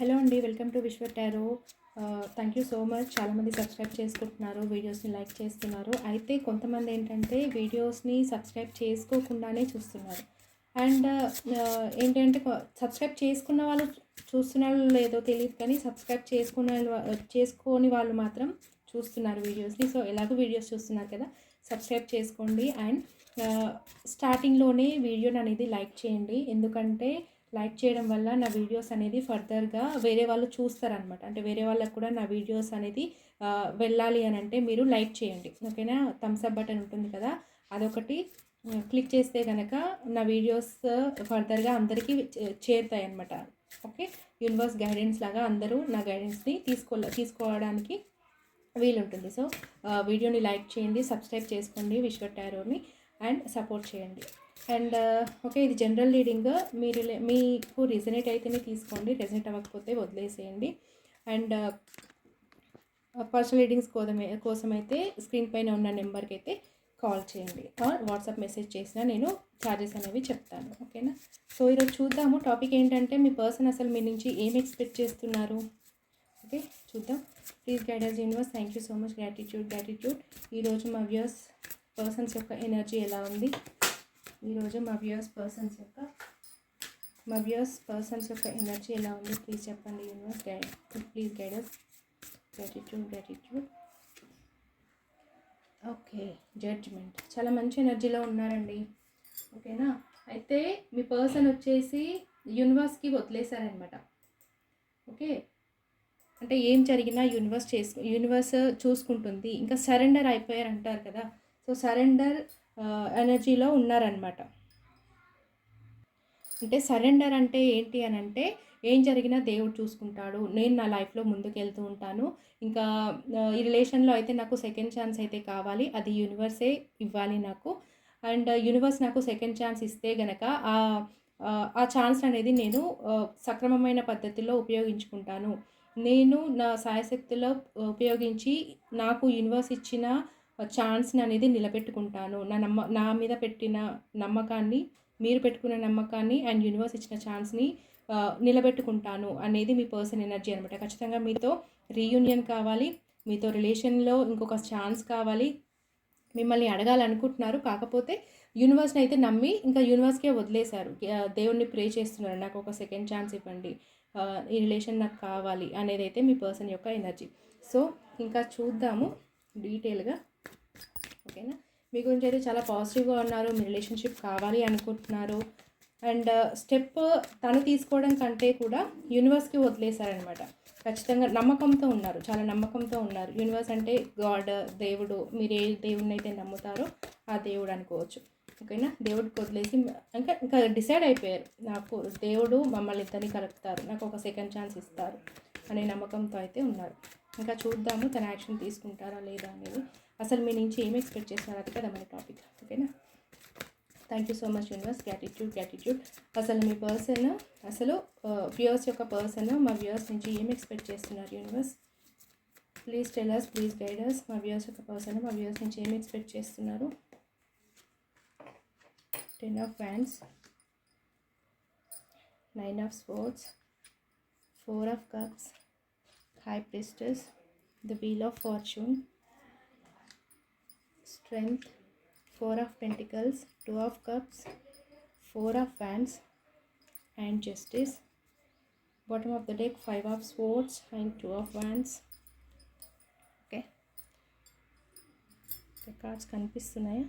Hello అండి, welcome to విశ్వ tarot. Thank you so much. చాలామంది సబ్స్క్రైబ్ చేసుకుంటున్నారు, వీడియోస్ని లైక్ చేస్తున్నారు. అయితే కొంతమంది ఏంటంటే వీడియోస్ని సబ్స్క్రైబ్ చేసుకోకుండానే చూస్తున్నారు. అండ్ ఏంటంటే సబ్స్క్రైబ్ చేసుకున్న వాళ్ళు చూస్తున్నారో లేదో తెలియదు, కానీ సబ్స్క్రైబ్ చేసుకోని వాళ్ళు మాత్రం చూస్తున్నారు వీడియోస్ని. సో ఎలాగో వీడియోస్ చూస్తున్నారు కదా, సబ్స్క్రైబ్ చేసుకోండి. అండ్ స్టార్టింగ్లోనే వీడియోని అనేది లైక్ చేయండి, ఎందుకంటే లైక్ చేయడం వల్ల నా వీడియోస్ అనేది ఫర్దర్గా వేరే వాళ్ళు చూస్తారనమాట. అంటే వేరే వాళ్ళకు కూడా నా వీడియోస్ అనేది వెళ్ళాలి అని అంటే మీరు లైక్ చేయండి, ఓకేనా. థమ్స్ అప్ బటన్ ఉంటుంది కదా, అదొకటి క్లిక్ చేస్తే కనుక నా వీడియోస్ ఫర్దర్గా అందరికీ చేరుతాయి అనమాట. ఓకే, యూనివర్స్ గైడెన్స్ లాగా అందరూ నా గైడెన్స్ని తీసుకోవడానికి వీలుంటుంది. సో వీడియోని లైక్ చేయండి, సబ్స్క్రైబ్ చేసుకోండి విశ్వ టారోని, అండ్ సపోర్ట్ చేయండి. అండ్ ఓకే, ఇది జనరల్ రీడింగ్. మీకు రిజనేట్ అయితేనే తీసుకోండి, రెజనేట్ అవ్వకపోతే వదిలేసేయండి. అండ్ పర్సనల్ రీడింగ్స్ కోసమైతే స్క్రీన్ పైన ఉన్న నెంబర్కి అయితే కాల్ చేయండి, ఆర్ వాట్సాప్ మెసేజ్ చేసినా నేను ఛార్జెస్ అనేవి చెప్తాను, ఓకేనా. సో ఈరోజు చూద్దాము. టాపిక్ ఏంటంటే మీ పర్సన్ అసలు మీ నుంచి ఏం ఎక్స్పెక్ట్ చేస్తున్నారు. ఓకే, చూద్దాం. Please guidance universe. Thank you so much. Gratitude. ఈరోజు మా వ్యూయర్స్ పర్సన్స్ యొక్క ఎనర్జీ ఎలా ఉంది, ఈరోజు మా వ్యూయర్స్ పర్సన్స్ యొక్క ఎనర్జీ ఎలా ఉంది ప్లీజ్ చెప్పండి universe. Please guidance. Gratitude. Okay, judgement. చాలా మంచి ఎనర్జీలో ఉన్నారండి, ఓకేనా. అయితే మీ పర్సన్ వచ్చేసి యూనివర్స్కి వదిలేశారనమాట. ఓకే, అంటే ఏం జరిగినా యూనివర్స్ చూసుకుంటుంది. ఇంకా సరెండర్ అయిపోయారు అంటారు కదా, సో సరెండర్ ఎనర్జీలో ఉన్నారనమాట. అంటే సరెండర్ అంటే ఏంటి అని అంటే, ఏం జరిగినా దేవుడు చూసుకుంటాడు, నేను నా లైఫ్లో ముందుకు వెళ్తూ ఉంటాను. ఇంకా ఈ రిలేషన్లో అయితే నాకు సెకండ్ ఛాన్స్ అయితే కావాలి, అది యూనివర్సే ఇవ్వాలి నాకు. అండ్ యూనివర్స్ నాకు సెకండ్ ఛాన్స్ ఇస్తే గనక ఆ ఛాన్స్ అనేది నేను సక్రమమైన పద్ధతిలో ఉపయోగించుకుంటాను. నేను నా సాయశక్తిలో ఉపయోగించి నాకు యూనివర్స్ ఇచ్చిన ఛాన్స్ని అనేది నిలబెట్టుకుంటాను. నా మీద పెట్టిన నమ్మకాన్ని, మీరు పెట్టుకున్న నమ్మకాన్ని అండ్ యూనివర్స్ ఇచ్చిన ఛాన్స్ని నిలబెట్టుకుంటాను అనేది మీ పర్సన్ ఎనర్జీ అనమాట. ఖచ్చితంగా మీతో రీయూనియన్ కావాలి, మీతో రిలేషన్లో ఇంకొక ఛాన్స్ కావాలి, మిమ్మల్ని అడగాలనుకుంటున్నారు. కాకపోతే యూనివర్స్ని అయితే నమ్మి ఇంకా యూనివర్స్కే వదిలేశారు. దేవుణ్ణి ప్రే చేస్తున్నారు, నాకు ఒక సెకండ్ ఛాన్స్ ఇవ్వండి, ఈ రిలేషన్ నాకు కావాలి అనేది అయితే మీ పర్సన్ యొక్క ఎనర్జీ. సో ఇంకా చూద్దాము డీటెయిల్గా, ఓకేనా. మీ గురించి అయితే చాలా పాజిటివ్గా ఉన్నారు, మీ రిలేషన్షిప్ కావాలి అనుకుంటున్నారు. అండ్ స్టెప్ తను తీసుకోవడం కంటే కూడా యూనివర్స్కి వదిలేశారనమాట. ఖచ్చితంగా నమ్మకంతో ఉన్నారు, చాలా నమ్మకంతో ఉన్నారు. యూనివర్స్ అంటే గాడ్, దేవుడు. మీరు ఏ దేవుడిని అయితే నమ్ముతారో ఆ దేవుడు అనుకోవచ్చు, ఓకేనా. దేవుడికి వదిలేసి ఇంకా డిసైడ్ అయిపోయారు, నాకు దేవుడు మమ్మల్ని ఇద్దరిని కలుపుతారు, నాకు ఒక సెకండ్ ఛాన్స్ ఇస్తారు అనే నమ్మకంతో అయితే ఉన్నారు. ఇంకా చూద్దాము తన యాక్షన్ తీసుకుంటారా లేదా అనేది. అసలు మీ నుంచి ఏమి ఎక్స్పెక్ట్ చేస్తున్నారు, అది కదా మన టాపిక్, ఓకేనా. Thank you so much universe. Gratitude. అసలు మీ పర్సన్, అసలు వ్యూయర్స్ యొక్క పర్సన్ మా వ్యూయర్స్ నుంచి ఏం ఎక్స్పెక్ట్ చేస్తున్నారు universe. Please tell us, please guide us. మా వ్యూయర్స్ యొక్క పర్సన్ మా వ్యూయర్స్ నుంచి ఏం ఎక్స్పెక్ట్ చేస్తున్నారు. 10 of Wands, 9 of Swords, 4 of Cups, High Priestess, the Wheel of Fortune, Strength, 4 of Pentacles, 2 of Cups, 4 of Wands, and Justice. Bottom of the deck, 5 of Swords and 2 of Wands. Okay, cards కనిపిస్తున్నాయా?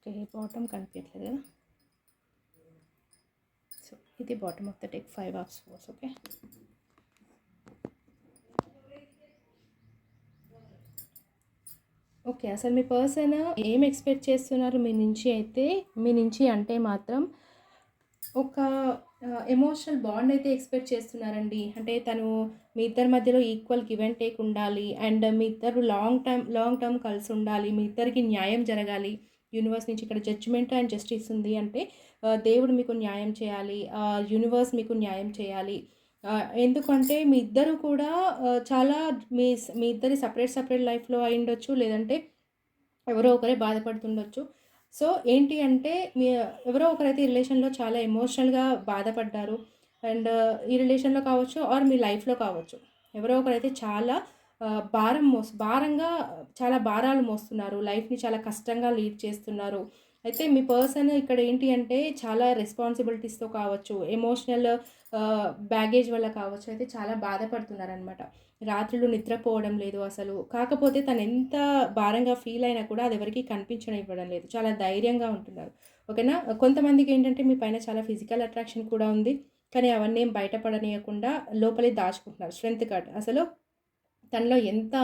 Okay, bottom కనిపించట్లేదు కదా. So ఇది bottom of the deck, 5 of Swords. Okay, okay. అసలు మీ person ఏం expect చేస్తున్నారు మీ నుంచి అంటే మాత్రం ఒక ఎమోషనల్ బాండ్ అయితే ఎక్స్పెక్ట్ చేస్తున్నారండి. అంటే తను మీ ఇద్దరి మధ్యలో ఈక్వల్ గివ్ అండ్ టేక్ ఉండాలి, అండ్ మీ ఇద్దరు లాంగ్ టర్మ్ కలిసి ఉండాలి, మీ ఇద్దరికి న్యాయం జరగాలి. యూనివర్స్ నుంచి ఇక్కడ జడ్జిమెంట్ అండ్ జస్టిస్ ఉంది అంటే దేవుడు మీకు న్యాయం చేయాలి, యూనివర్స్ మీకు న్యాయం చేయాలి. ఎందుకంటే మీ ఇద్దరు కూడా చాలా మీ ఇద్దరి సపరేట్ లైఫ్లో అయి ఉండొచ్చు, లేదంటే ఎవరో ఒకరే బాధపడుతుండొచ్చు. సో, ఏంటి అంటే ఎవరో ఒకరైతే ఈ రిలేషన్‌లో చాలా ఎమోషనల్‌గా బాధపడ్డారు. అండ్ ఈ రిలేషన్‌లో కావచ్చు ఆర్ మీ లైఫ్‌లో కావచ్చు. ఎవరో ఒకరైతే చాలా భారంగా చాలా భారాలు మోస్తున్నారు. లైఫ్‌ని చాలా కష్టంగా లీడ్ చేస్తున్నారు. అయితే మీ పర్సన్ ఇక్కడ ఏంటి అంటే చాలా రెస్పాన్సిబిలిటీస్‌తో కావచ్చు, ఎమోషనల్ బ్యాగేజ్ వల్ల కావచ్చు అయితే చాలా బాధపడుతున్నారనమాట. రాత్రులు నిద్రపోవడం లేదు అసలు. కాకపోతే తనెంత భారంగా ఫీల్ అయినా కూడా అది ఎవరికీ కనిపించనివ్వడం లేదు. చాలా ధైర్యంగా ఉంటున్నారు. ఓకేనా? కొంతమందికేంటంటే మీ పైన చాలా ఫిజికల్ అట్రాక్షన్ కూడా ఉంది. కానీ అవన్నీ ఏం బయటపడనీయకుండా లోపలే దాచుకుంటున్నారు. Strength card. అసలు తనలో ఎంత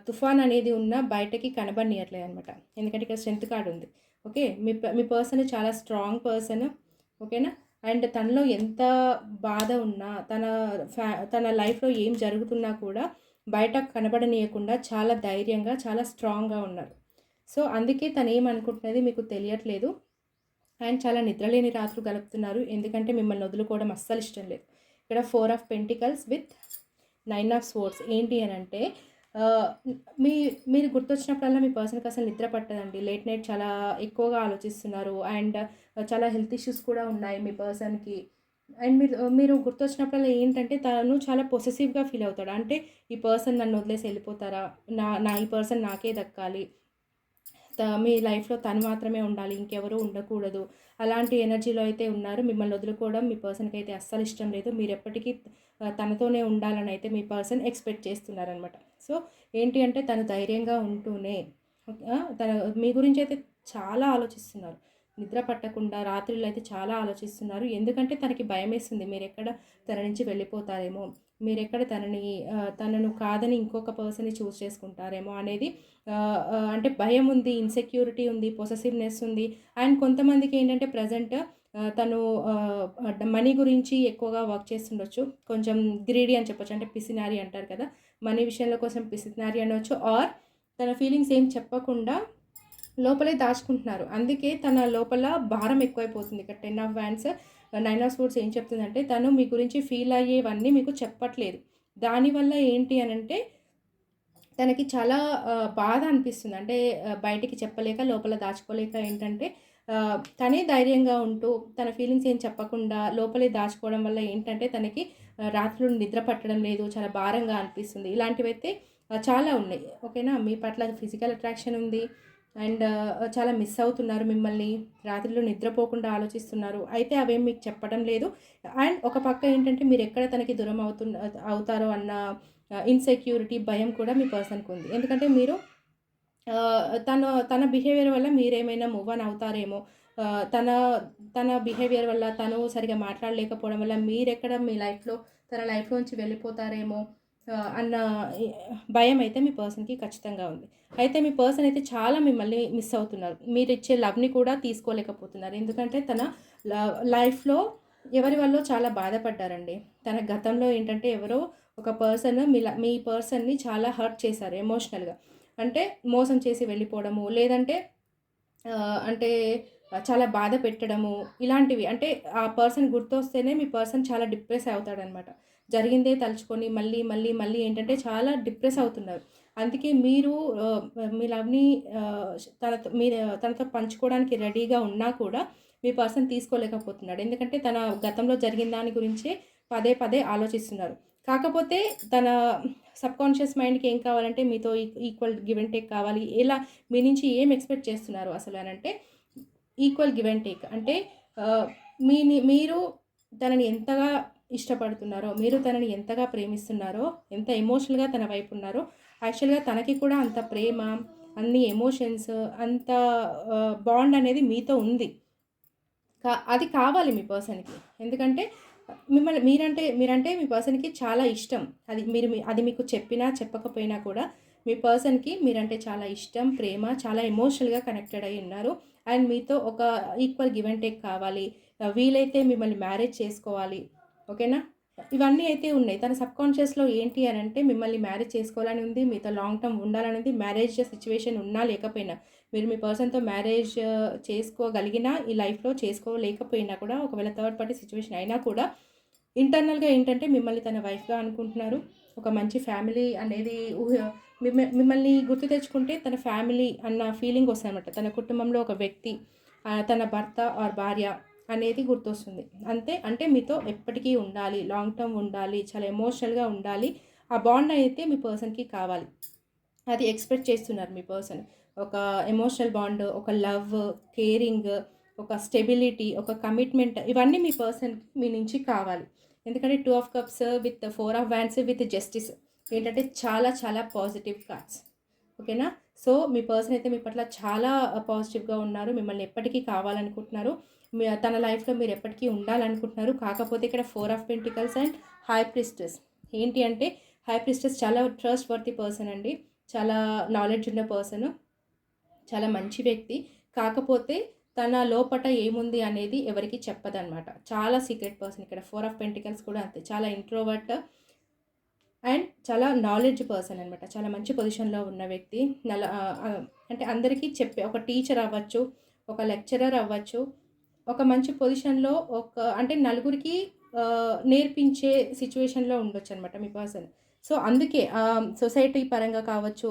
తుఫాన్ అనేది ఉన్నా బయటకి కనబడనీయట్లేదనమాట. ఎందుకంటే ఇక్కడ స్ట్రెంత్ కార్డ్ ఉంది. ఓకే. మీ పర్సన్ చాలా స్ట్రాంగ్ పర్సన్. ఓకేనా? అండ్ తనలో ఎంత బాధ ఉన్నా, తన లైఫ్‌లో ఏం జరుగుతున్నా కూడా బయట కనబడనీయకుండా చాలా ధైర్యంగా, చాలా స్ట్రాంగ్‌గా ఉన్నారు. సో, అందుకే తనేమనుకుంటున్నది మీకు తెలియట్లేదు. అండ్ చాలా నిద్రలేని రాత్రులు గడుపుతున్నారు. ఎందుకంటే మిమ్మల్ని వదులుకోవడం అస్సలు ఇష్టం లేదు. ఇక్కడ 4 of pentacles with 9 of swords ఏంటి అనంటే ఆహ్, మీ మీరు గుర్తొచ్చినప్పుడల్లా మీ పర్సన్‌కి అసలు నిద్ర పట్టదండి. లేట్ నైట్ చాలా ఎక్కువగా ఆలోచిస్తున్నారు. అండ్ చాలా హెల్త్ ఇష్యూస్ కూడా ఉన్నాయి మీ పర్సన్‌కి. అండ్ మీరు గుర్తొచ్చినప్పుడల్లా ఏంటంటే తను చాలా పొసెసివ్‌గా ఫీల్ అవుతాడు. అంటే ఈ పర్సన్ నన్ను వదిలేసి వెళ్ళిపోతారా? ఈ పర్సన్ నాకే దక్కాలి. మీ లైఫ్‌లో తను మాత్రమే ఉండాలి. ఇంకెవరు ఉండకూడదు. అలాంటి ఎనర్జీలో అయితే ఉన్నారు. మిమ్మల్ని వదులుకోవడం మీ పర్సన్‌కైతే అస్సలు ఇష్టం లేదు. మీరెప్పటికీ తనతోనే ఉండాలని అయితే మీ పర్సన్ ఎక్స్‌పెక్ట్ చేస్తున్నారనమాట. సో, ఏంటి అంటే తను ధైర్యంగా ఉంటూనే తను మీ గురించైతే చాలా ఆలోచిస్తున్నారు. నిద్ర పట్టకుండా రాత్రులైతే చాలా ఆలోచిస్తున్నారు. ఎందుకంటే తనకి భయమేస్తుంది. మీరెక్కడ తన నుంచి వెళ్ళిపోతారేమో, మీరెక్కడ తనను కాదని ఇంకొక పర్సన్‌ని చూజ్ చేసుకుంటారేమో అనేది అంటే భయం ఉంది, ఇన్‌సెక్యూరిటీ ఉంది, పొసెసివ్‌నెస్ ఉంది. అండ్ కొంతమందికేంటంటే ప్రెజెంట్ తను మనీ గురించి ఎక్కువగా వర్క్ చేస్తుండొచ్చు. కొంచెం గ్రీడీ అని చెప్పొచ్చు. అంటే పిసినారి అంటారు కదా! మనీ విషయంలో కోసం పిసినారి అనొచ్చు. ఆర్ తన ఫీలింగ్స్ ఏం చెప్పకుండా లోపలే దాచుకుంటున్నారు. అందుకే తన లోపల భారం ఎక్కువైపోతుంది. ఇక్కడ 10 ఆఫ్ వ్యాండ్స్, 9 ఆఫ్ స్వోర్డ్స్ ఏం చెప్తుందంటే తను మీ గురించి ఫీల్ అయ్యేవన్నీ మీకు చెప్పట్లేదు. దానివల్ల ఏంటి అనంటే తనకి చాలా బాధ అనిపిస్తుంది. అంటే బయటికి చెప్పలేక, లోపల దాచుకోలేక ఏంటంటే తనే ధైర్యంగా ఉంటూ, తన ఫీలింగ్స్ ఏం చెప్పకుండా లోపలే దాచుకోవడం వల్ల ఏంటంటే తనకి రాత్రులు నిద్ర పట్టడం లేదు. చాలా భారంగా అనిపిస్తుంది. ఇలాంటివైతే చాలా ఉన్నాయి. ఓకేనా? మీ పట్ల ఫిజికల్ అట్రాక్షన్ ఉంది. అండ్ చాలా మిస్ అవుతున్నారు మిమ్మల్ని. రాత్రిళ్ళు నిద్రపోకుండా ఆలోచిస్తున్నారు. అయితే అవేం మీకు చెప్పడం లేదు. అండ్ ఒక పక్క ఏంటంటే మీరెక్కడ తనకి దూరం అవుతారో అన్న ఇన్‌సెక్యూరిటీ, భయం కూడా మీ పర్సన్‌కుంది. ఎందుకంటే మీరు తన బిహేవియర్ వల్ల మీరేమైనా మూవ్ ఆన్ అవుతారేమో, ఆహ్, తన తన బిహేవియర్ వల్ల తను సరిగ్గా మాట్లాడలేకపోవడం వల్ల మీరెక్కడ మీ లైఫ్‌లో తన లైఫ్‌లోంచి వెళ్ళిపోతారేమో అన్న ఎ భయమైతే మీ పర్సన్‌కి ఖచ్చితంగా ఉంది. అయితే మీ పర్సన్ అయితే చాలా మిమ్మల్ని మిస్ అవుతున్నారు. మీరిచ్చే లవ్‌ని కూడా తీసుకోలేకపోతున్నారు. ఎందుకంటే తన లైఫ్‌లో ఎవరి వల్లో చాలా బాధపడ్డారండి. తన గతంలో ఏంటంటే ఎవరో ఒక పర్సన్ మీ పర్సన్‌ని చాలా హర్ట్ చేశారు ఎమోషనల్‌గా. అంటే మోసం చేసి వెళ్ళిపోవడము, లేదంటే అంటే చాలా బాధ పెట్టడము, ఇలాంటివి. అంటే ఆ పర్సన్ గుర్తొస్తేనే మీ పర్సన్ చాలా డిప్రెస్ అవుతాడనమాట. జరిగిందే తలుచుకొని మళ్ళీ, మళ్ళీ, మళ్ళీ ఏంటంటే చాలా డిప్రెస్ అవుతున్నారు. అందుకే మీరు మీ లవ్‌ని తనతో పంచుకోవడానికి రెడీగా ఉన్నా కూడా మీ పర్సన్ తీసుకోలేకపోతున్నాడు. ఎందుకంటే తన గతంలో జరిగిన దాని గురించే పదే, పదే ఆలోచిస్తున్నారు. కాకపోతే తన సబ్‌కాన్షియస్ మైండ్‌కి ఏం కావాలంటే మీతో ఈక్వల్ గివ్ అండ్ టేక్ కావాలి. మీ నుంచి ఏం ఎక్స్‌పెక్ట్ చేస్తున్నారు అసలు అనంటే ఈక్వల్ గివ్ అండ్ టేక్. అంటే ఆహ్, మీరు తనని ఎంతగా ఇష్టపడుతున్నారో, మీరు తనని ఎంతగా ప్రేమిస్తున్నారో, ఎంత ఎమోషనల్‌గా తన వైపు ఉన్నారో, యాక్చువల్‌గా తనకి కూడా అంత ప్రేమ, అన్ని ఎమోషన్స్, అంత బాండ్ అనేది మీతో ఉంది. అది కావాలి మీ పర్సన్‌కి. ఎందుకంటే మీరంటే మీ పర్సన్‌కి చాలా ఇష్టం. అది మీకు చెప్పినా, చెప్పకపోయినా కూడా మీ పర్సన్‌కి మీరంటే చాలా ఇష్టం, ప్రేమ, చాలా ఎమోషనల్‌గా కనెక్టెడ్ అయ్యి ఉన్నారు. అండ్ మీతో ఒక ఈక్వల్ గివ్ అండ్ టేక్ కావాలి. వీలైతే మిమ్మల్ని మ్యారేజ్ చేసుకోవాలి. ఓకేనా? ఇవన్నీ అయితే ఉన్నాయి. తన సబ్‌కాన్షియస్‌లో ఏంటి అనంటే మిమ్మల్ని మ్యారేజ్ చేసుకోవాలని ఉంది. మీతో లాంగ్ టర్మ్ ఉండాలని ఉంది. మ్యారేజ్ సిట్యుయేషన్ ఉన్నా లేకపోయినా. మీరు మీ పర్సన్‌తో మ్యారేజ్ చేసుకోగలిగినా ఈ లైఫ్‌లో, చేసుకోలేకపోయినా కూడా ఒకవేళ థర్డ్ పార్టీ సిట్యుయేషన్ అయినా కూడా ఇంటర్నల్‌గా ఏంటంటే మిమ్మల్ని తన వైఫ్‌గా అనుకుంటున్నారు. ఒక మంచి ఫ్యామిలీ అనేది మిమ్మల్ని గుర్తు తెచ్చుకుంటే తన ఫ్యామిలీ అన్న ఫీలింగ్ వస్తుందన్నమాట. తన కుటుంబంలో ఒక వ్యక్తి, తన భర్త ఆర్ భార్య అనేది గుర్తొస్తుంది. అంటే మీతో ఎప్పటికీ ఉండాలి, లాంగ్ టర్మ్ ఉండాలి, చాలా ఎమోషనల్‌గా ఉండాలి. ఆ బాండ్ అయితే మీ పర్సన్‌కి కావాలి. అది ఎక్స్‌పెక్ట్ చేస్తున్నారు మీ పర్సన్. ఒక ఎమోషనల్ బాండ్, ఒక లవ్, కేరింగ్, ఒక స్టెబిలిటీ, ఒక కమిట్మెంట్, ఇవన్నీ మీ పర్సన్‌కి మీ నుంచి కావాలి. ఎందుకంటే 2 of cups with 4 of wands with justice ఏంటంటే చాలా చాలా పాజిటివ్ కార్డ్స్. ఓకేనా? సో, మీ పర్సన్ అయితే మీ పట్ల చాలా పాజిటివ్‌గా ఉన్నారు. మిమ్మల్ని ఎప్పటికీ కావాలనుకుంటున్నారు. తన లైఫ్‌లో మీరు ఎప్పటికీ ఉండాలనుకుంటున్నారు. కాకపోతే ఇక్కడ 4 of pentacles and high priestess. ఏంటి అంటే హై ప్రీస్టెస్ చాలా ట్రస్ట్ వర్తీ పర్సన్ అండి. చాలా నాలెడ్జ్ ఉన్న పర్సను. చాలా మంచి వ్యక్తి. కాకపోతే తన లోపట ఏముంది అనేది ఎవరికీ చెప్పదనమాట. చాలా సీక్రెట్ పర్సన్ ఇక్కడ. 4 ఆఫ్ పెంటికల్స్ కూడా అంతే. చాలా ఇంట్రోవర్ట్ అండ్ చాలా నాలెడ్జ్ పర్సన్ అనమాట. చాలా మంచి పొజిషన్‌లో ఉన్న వ్యక్తి. అంటే అందరికీ చెప్పే ఒక టీచర్ అవ్వచ్చు, ఒక లెక్చరర్ అవ్వచ్చు, ఒక మంచి పొజిషన్‌లో అంటే నలుగురికి నేర్పించే సిట్యుయేషన్‌లో ఉండొచ్చనమాట మీ పర్సన్. సో, అందుకే సొసైటీ పరంగా కావచ్చు,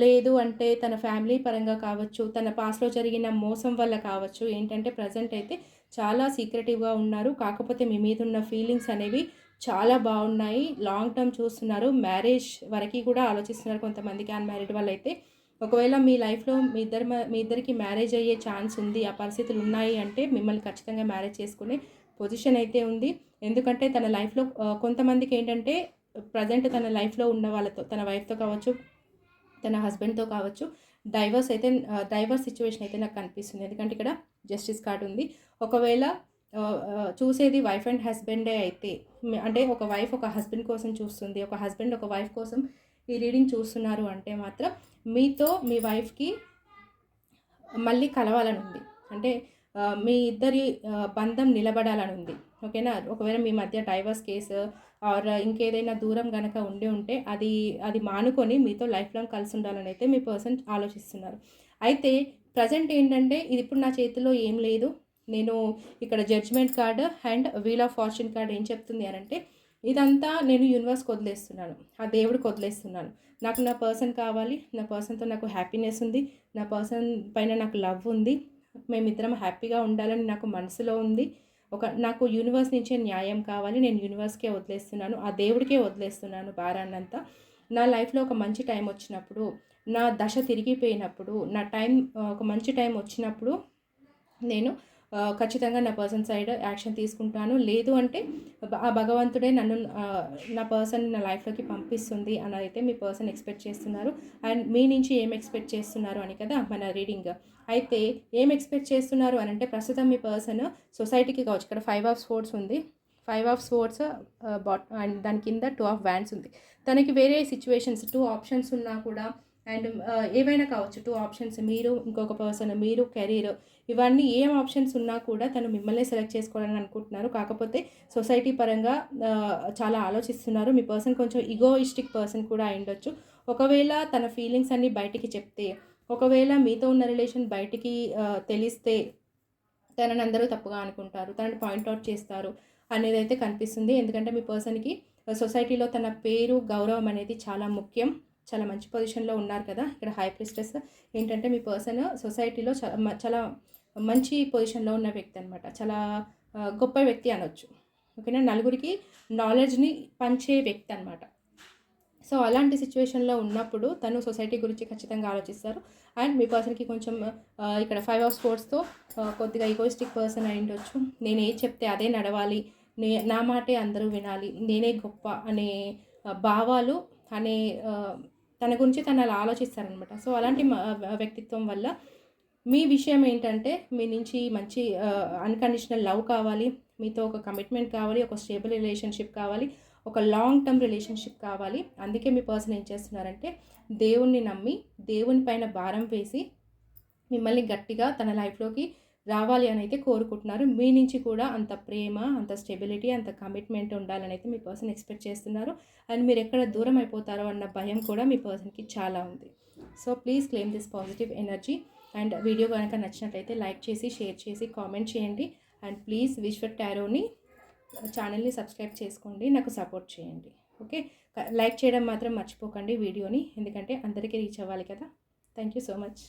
లేదు అంటే తన ఫ్యామిలీ పరంగా కావచ్చు, తన పాస్ట్‌లో జరిగిన మోసం వల్ల కావచ్చు, ఏంటంటే ప్రెజెంట్ అయితే చాలా సీక్రెటివ్‌గా ఉన్నారు. కాకపోతే మీ మీదున్న ఫీలింగ్స్ అనేవి చాలా బాగున్నాయి. లాంగ్ టర్మ్ చూస్తున్నారు. మ్యారేజ్ వరకి కూడా ఆలోచిస్తున్నారు కొంతమందికి అన్‌మ్యారీడ్ వాళ్ళైతే. ఒకవేళ మీ లైఫ్‌లో మీ ఇద్దరికి మ్యారేజ్ అయ్యే ఛాన్స్ ఉంది. ఆ పరిస్థితులు ఉన్నాయి అంటే మిమ్మల్ని ఖచ్చితంగా మ్యారేజ్ చేసుకునే పొజిషన్ అయితే ఉంది. ఎందుకంటే తన లైఫ్‌లో కొంతమందికేంటంటే ప్రెజెంట్ తన లైఫ్‌లో ఉన్న వాళ్ళతో, తన వైఫ్‌తో కావచ్చు, తన హస్బెండ్‌తో కావచ్చు, డైవర్స్ సిట్యుయేషన్ అయితే నాకు కనిపిస్తుంది. ఎందుకంటే ఇక్కడ జస్టిస్ కార్డ్ ఉంది. ఒకవేళ చూసేది వైఫ్ అండ్ హస్బెండే అయితే, అంటే ఒక వైఫ్ ఒక హస్బెండ్ కోసం చూస్తుంది, ఒక హస్బెండ్ ఒక వైఫ్ కోసం ఈ రీడింగ్ చూస్తున్నారు అంటే మాత్రం మీతో మీ వైఫ్‌కి మళ్ళీ కలవాలని ఉంది. అంటే మీ ఇద్దరి బంధం నిలబడాలని ఉంది. ఓకేనా? ఒకవేళ మీ మధ్య డైవర్స్ కేసు ఆర్ ఇంకేదైనా దూరం గనక ఉంటే అది మానుకొని మీతో లైఫ్ లాంగ్ కలిసి ఉండాలని అయితే మీ పర్సన్ ఆలోచిస్తున్నారు. అయితే ప్రెజెంట్ ఏంటంటే ఇది ఇప్పుడు నా చేతిలో ఏం లేదు. నేను ఇక్కడ judgement card and wheel of fortune card ఏం చెప్తుంది అనంటే, ఇదంతా నేను యూనివర్స్‌కి వదిలేస్తున్నాను. ఆ దేవుడికి వదిలేస్తున్నాను. నాకు నా పర్సన్ కావాలి. నా పర్సన్‌తో నాకు హ్యాపీనెస్ ఉంది. నా పర్సన్ పైన నాకు లవ్ ఉంది. మేమిద్దరం హ్యాపీగా ఉండాలని నాకు మనసులో ఉంది. నాకు యూనివర్స్ నుంచే న్యాయం కావాలి. నేను యూనివర్స్‌కే వదిలేస్తున్నాను. ఆ దేవుడికే వదిలేస్తున్నాను భారాన్నంతా. నా లైఫ్‌లో ఒక మంచి టైం వచ్చినప్పుడు, నా దశ తిరిగిపోయినప్పుడు, నా టైం ఒక మంచి టైం వచ్చినప్పుడు నేను ఖచ్చితంగా నా పర్సన్ సైడ్ యాక్షన్ తీసుకుంటాను. లేదు అంటే ఆ భగవంతుడే నన్ను నా పర్సన్ నా లైఫ్‌లోకి పంపిస్తుంది అనైతే మీ పర్సన్ ఎక్స్‌పెక్ట్ చేస్తున్నారు. అండ్ మీ నుంచి ఏం ఎక్స్‌పెక్ట్ చేస్తున్నారు అని కదా మన రీడింగ్. అయితే ఏం ఎక్స్‌పెక్ట్ చేస్తున్నారు అనంటే ప్రస్తుతం మీ పర్సన్ సొసైటీకి కావచ్చు. ఇక్కడ 5 ఆఫ్ స్వోర్డ్స్ ఉంది. 5 ఆఫ్ స్వోర్డ్స్ అండ్ దాని కింద 2 ఆఫ్ వ్యాండ్స్ ఉంది. తనకి వేరే సిట్యుయేషన్స్ 2 ఆప్షన్స్ ఉన్నా కూడా అండ్ ఏవైనా కావచ్చు. 2 ఆప్షన్స్ మీరు, ఇంకొక పర్సన్, మీరు, కెరీర్, ఇవన్నీ ఏం ఆప్షన్స్ ఉన్నా కూడా తను మిమ్మల్నే సెలెక్ట్ చేసుకోవాలని అనుకుంటున్నారు. కాకపోతే సొసైటీ పరంగా చాలా ఆలోచిస్తున్నారు. మీ పర్సన్ కొంచెం ఈగోయిస్టిక్ పర్సన్ కూడా అయ్యుండొచ్చు. ఒకవేళ తన ఫీలింగ్స్ అన్నీ బయటికి చెప్తే, ఒకవేళ మీతో ఉన్న రిలేషన్ బయటికి తెలిస్తే తనని అందరూ తప్పుగా అనుకుంటారు. తనని పాయింట్ ఔట్ చేస్తారు అనేదైతే కనిపిస్తుంది. ఎందుకంటే మీ పర్సన్‌కి సొసైటీలో తన పేరు, గౌరవం అనేది చాలా ముఖ్యం. చాలా మంచి పొజిషన్‌లో ఉన్నారు కదా! ఇక్కడ హై ప్రీస్టెస్ ఏంటంటే మీ పర్సన్ సొసైటీలో చాలా మంచి పొజిషన్‌లో ఉన్న వ్యక్తి అనమాట. చాలా గొప్ప వ్యక్తి అనొచ్చు. ఓకేనా? నలుగురికి నాలెడ్జ్‌ని పంచే వ్యక్తి అనమాట. సో, అలాంటి సిట్యుయేషన్‌లో ఉన్నప్పుడు తను సొసైటీ గురించి ఖచ్చితంగా ఆలోచిస్తారు. అండ్ మీ పర్సన్‌కి కొంచెం ఇక్కడ 5 ఆఫ్ స్పోర్ట్స్‌తో కొద్దిగా ఈగోయిస్టిక్ పర్సన్ అయ్యుండొచ్చు. నేను ఏది చెప్తే అదే నడవాలి. నా మాటే అందరూ వినాలి. నేనే గొప్ప అనే భావాలు అనే తన గురించి తను అలా ఆలోచిస్తారనమాట. సో, అలాంటి వ్యక్తిత్వం వల్ల మీ విషయం ఏంటంటే మీ నుంచి మంచి అన్‌కండిషనల్ లవ్ కావాలి. మీతో ఒక కమిట్మెంట్ కావాలి. ఒక స్టేబుల్ రిలేషన్‌షిప్ కావాలి. ఒక లాంగ్ టర్మ్ రిలేషన్‌షిప్ కావాలి. అందుకే మీ పర్సన్ ఏం చేస్తున్నారంటే దేవుడిని నమ్మి, దేవుని పైన భారం వేసి మిమ్మల్ని గట్టిగా తన లైఫ్‌లోకి రావాలి అని అయితే కోరుకుంటున్నారు. మీ నుంచి కూడా అంత ప్రేమ, అంత స్టెబిలిటీ, అంత కమిట్మెంట్ ఉండాలని అయితే మీ పర్సన్ ఎక్స్‌పెక్ట్ చేస్తున్నారు. అండ్ మీరు ఎక్కడ దూరం అయిపోతారో అన్న భయం కూడా మీ పర్సన్‌కి చాలా ఉంది. So, please claim this positive energy. And video కనుక నచ్చినట్లయితే లైక్ చేసి, షేర్ చేసి, కామెంట్ చేయండి. అండ్ ప్లీజ్ విశ్వ టారోని ఛానల్‌ని సబ్స్క్రైబ్ చేసుకోండి. నాకు సపోర్ట్ చేయండి. ఓకే. లైక్ చేయడం మాత్రం మర్చిపోకండి వీడియోని. ఎందుకంటే అందరికీ రీచ్ అవ్వాలి కదా! Thank you so much.